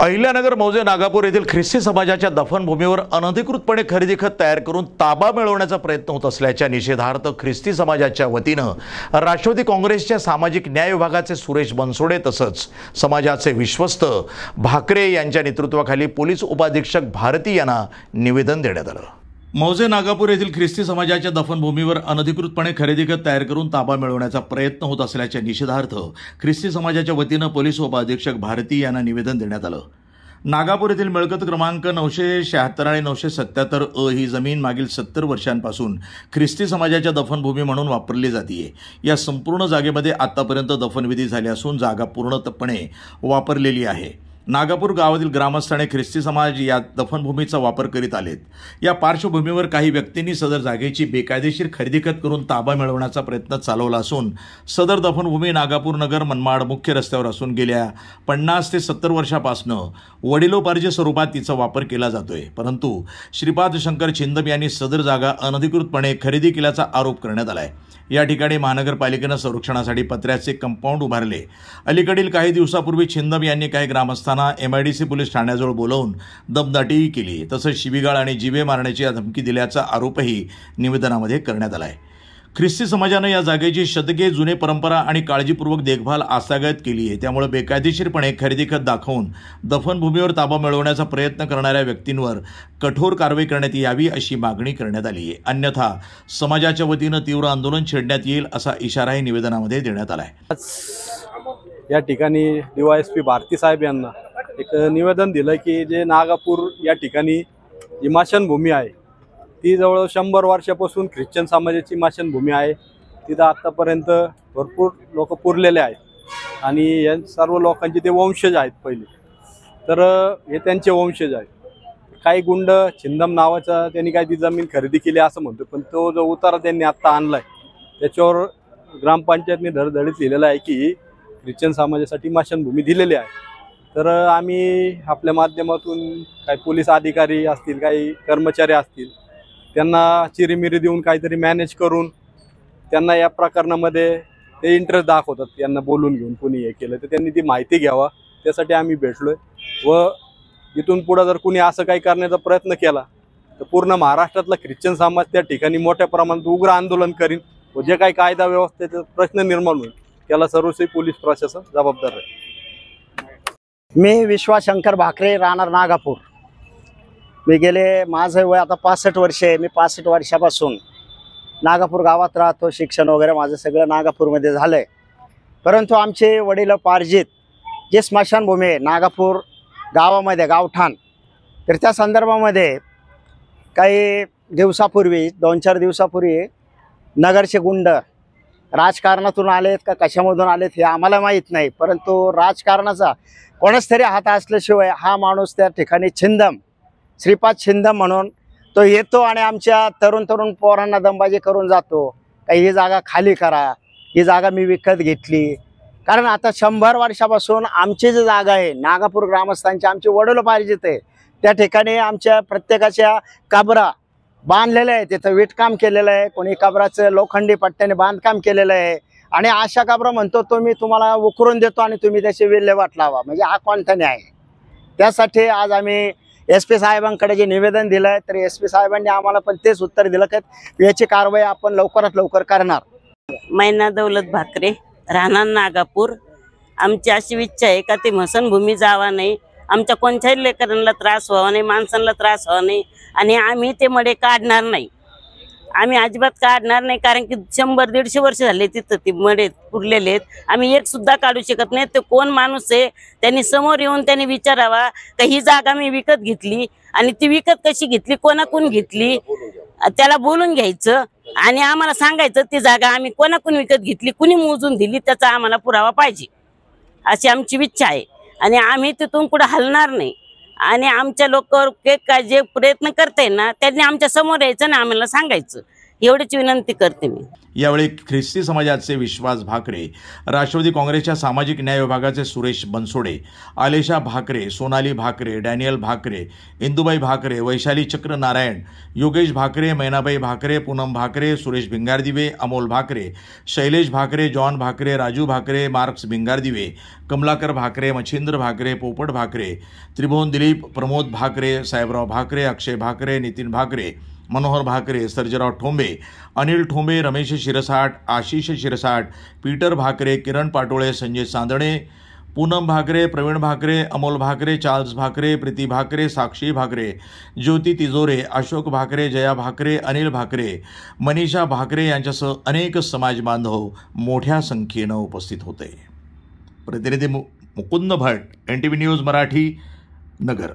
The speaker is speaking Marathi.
अहिल्यानगर मौजे नागापूर येथील ख्रिस्ती समाजाच्या दफनभूमीवर अनधिकृतपणे खरेदी खत तयार करून ताबा मिळवण्याचा प्रयत्न होत असल्याच्या निषेधार्थ ख्रिस्ती समाजाच्या वतीनं राष्ट्रवादी काँग्रेसच्या सामाजिक न्याय विभागाचे सुरेश बनसोडे तसंच समाजाचे विश्वस्त भाकरे यांच्या नेतृत्वाखाली पोलीस उपाधीक्षक भारती यांना निवेदन देण्यात आलं। मौजे नागापूर येथील ख्रिस्ती समाजाच्या दफनभूमीवर अनधिकृतपणे खरेदी खत तयार करून ताबा मिळवण्याचा प्रयत्न होत असल्याच्या निषेधार्थ ख्रिस्ती समाजाच्या वतीनं पोलीस उपाधीक्षक भारती यांना निवेदन देण्यात आलं। नागापूर येथील मिळकत क्रमांक 976 आणि 977 अ ही जमीन मागील 70 वर्षांपासून ख्रिस्ती समाजाच्या दफनभूमी म्हणून वापरली जाते। या संपूर्ण जागेमध्ये आतापर्यंत दफनविधी झाली असून जागा पूर्णपणे वापरलेली आहे। नागापूर गावातील ग्रामस्थांनी ख्रिस्ती समाज या दफनभूमीचा वापर करीत आलेत। या पार्श्वभूमीवर काही व्यक्तींनी सदर जागेची बेकायदेशीर खरेदी खत करून ताबा मिळवण्याचा प्रयत्न चालवला असून सदर दफनभूमी नागापूर नगर मनमाड मुख्य रस्त्यावर असून गेल्या 50 ते 70 वर्षापासून वडिलोपार्जित स्वरूपात तिचा वापर केला जातोय। परंतु श्रीपाद शंकर छिंदम यांनी सदर जागा अनधिकृतपणे खरेदी केल्याचा आरोप करण्यात आलाय। या ठिकाणी महानगरपालिकेने संरक्षणासाठी पत्र्याचे कंपाऊंड उभारले। अलीकडील काही दिवसापूर्वी छिंदम यांनी काही ग्रामस्थांना MIDC पोलीस ठाण्याजवळ बोलावून दमदाटी केली तसंच शिवीगाळ आणि जीवे मारण्याची धमकी दिल्याचा आरोपही निवेदनामध्ये करण्यात आला आहे। ख्रिस्ती समाजाने या जागेची शतके जुने परंपरा आणि काळजीपूर्वक देखभाल आस्थागत केली आहे। त्यामुळे बेकायदेशीरपणे खरेदी खत दाखवून दफनभूमीवर ताबा मिळवण्याचा प्रयत्न करणाऱ्या व्यक्तींवर कठोर कारवाई करण्यात यावी अशी मागणी करण्यात आली आहे। अन्यथा समाजाच्या वतीनं तीव्र आंदोलन छेडण्यात येईल असा इशाराही निवेदनामध्ये देण्यात आला आहे। या ठिकाणी DYSP भारती साहेब यांना एक निवेदन दिलं की जे नागापूर या ठिकाणी जी स्मशानभूमी आहे ती जवळ 100 वर्षापासून ख्रिश्चन समाजाची स्मशानभूमी आहे। तिथं आतापर्यंत भरपूर लोक पुरलेले आहेत आणि या सर्व लोकांचे ते वंशज आहेत पहिले, तर हे त्यांचे वंशज आहेत। काही गुंड छिंदम नावाचा त्यांनी काही ती जमीन खरेदी केली असं म्हणतो, पण तो जो उतारा त्यांनी आत्ता आणलाय त्याच्यावर ग्रामपंचायतने धडधडीत लिहिलेलं आहे की ख्रिश्चन समाजासाठी स्मशानभूमी दिलेली आहे। तर आम्ही आपल्या माध्यमातून काही पोलीस अधिकारी असतील, काही कर्मचारी असतील, त्यांना चिरीमिरी देऊन काहीतरी मॅनेज करून त्यांना या प्रकरणामध्ये ते इंटरेस्ट दाखवतात। त्यांना बोलून घेऊन कोणी हे केलं तर त्यांनी ती माहिती घ्यावा, त्यासाठी आम्ही भेटलोय। व इथून पुढे जर कोणी असं काही करण्याचा प्रयत्न केला तर पूर्ण महाराष्ट्रातला ख्रिश्चन समाज त्या ठिकाणी मोठ्या प्रमाणात उग्र आंदोलन करीन व जे काही कायदा व्यवस्थेचा प्रश्न निर्माण होईल त्याला सर्वस्वी पोलीस प्रशासन जबाबदार आहे। मी विश्वास शंकर भाकरे, राहणार नागापूर। मी गेले माझं वय आता 65 वर्ष आहे। मी 65 वर्षापासून नागापूर गावात राहतो। शिक्षण वगैरे माझं सगळं नागापूरमध्ये झालं आहे। परंतु आमचे वडिलोपार्जित जे स्मशानभूमी आहे नागापूर गावामध्ये गावठाण, तर त्या संदर्भामध्ये काही दिवसापूर्वी 2-4 दिवसापूर्वी नगरचे गुंड राजकारणातून आलेत का कशामधून आलेत हे आम्हाला माहीत नाही, परंतु राजकारणाचा कोणाच तरी हात असल्याशिवाय हा माणूस त्या ठिकाणी छिंदम श्रीपाद छिंदम म्हणून तो येतो आणि आमच्या तरुण पोरांना दमबाजी करून जातो का ही जागा खाली करा, ही जागा मी विकत घेतली। कारण आता 100 वर्षापासून आमची जी जागा आहे नागापूर ग्रामस्थांची आमची वडिलोपार्जित आहे, त्या ठिकाणी आमच्या प्रत्येकाच्या कबरा बांधलेल्या आहे। तिथं विटकाम केलेलं आहे, कोणी कबराचं लोखंडी पट्ट्याने बांधकाम केलेलं आहे आणि अशा कबरा म्हणतो तो मी तुम्हाला उकरून देतो आणि तुम्ही त्याची विल्हेवाट लावा, म्हणजे हा कोणता न्याय आहे? त्यासाठी आज आम्ही SP साहेबांकडे जे निवेदन दिलंय तर SP साहेबांनी आम्हाला पण तेच उत्तर दिलं की याची कारवाई आपण लवकरात लवकर करणार। मैना दौलत भाकरे, राहणार नागापूर। आमची अशी इच्छा आहे का ती स्मशानभूमी जावा नाही, आमच्या कोणत्याही लेकरांना त्रास व्हावा नाही, माणसांना त्रास व्हावा नाही आणि आम्ही ते मडे काढणार नाही। आम्ही अजिबात काढणार नाही, कारण की 100-150 वर्ष झाले तिथं ती मडे पुरलेले आहेत। आम्ही एक सुद्धा काढू शकत नाही। ते कोण माणूस आहे त्यांनी समोर येऊन त्यांनी विचारावा का ही जागा मी विकत घेतली आणि ती विकत कशी घेतली, कोणाकडून घेतली, त्याला बोलून घ्यायचं आणि आम्हाला सांगायचं ती जागा आम्ही कोणाकडून विकत घेतली, कुणी मोजून दिली, त्याचा आम्हाला पुरावा पाहिजे अशी आमची इच्छा आहे। आणि आम्ही तिथून पुढे हलणार नाही आणि आमच्या लोक जे प्रयत्न करताय ना त्यांनी आमच्या समोर यायचं ना आम्हाला सांगायचं एवढीच विनंती करते मी. यावेळी ख्रिस्ती समाजाचे विश्वास भाकरे, राष्ट्रवादी काँग्रेसच्या सामाजिक न्याय विभागाचे सुरेश बनसोडे, आलेशा भाकरे, सोनाली भाकरे, डॅनियल भाकरे, इंदुबाई भाकरे, वैशाली चक्र नारायण, योगेश भाकरे, मैनाबाई भाकरे, पूनम भाकरे, सुरेश भिंगारदिवे, अमोल भाकरे, शैलेश भाकरे, जॉन भाकरे, राजू भाकरे, मार्क्स भिंगारदिवे, कमलाकर भाकरे, मच्छिंद्र भाकरे, पोपट भाकरे, त्रिभुवन दिलीप, प्रमोद भाकरे, साहेबराव भाकरे, अक्षय भाकरे, नितीन भाकरे, मनोहर भाकरे, सर्जेराव ठोंबे, अनिल ठोंबे, रमेश शिरसाट, आशिष शिरसाट, पीटर भाकरे, किरण पाटोळे, संजय चांदणे, पूनम भाकरे, प्रवीण भाकरे, अमोल भाकरे, चार्ल्स भाकरे, प्रीती भाकरे, साक्षी भाकरे, ज्योती तिजोरे, अशोक भाकरे, जया भाकरे, अनिल भाकरे, मनीषा भाकरे यांच्यासह अनेक समाज बांधव मोठ्या संख्येनं उपस्थित होते. प्रतिनिधी मुकुंद भट, NTV न्यूज मराठी, नगर.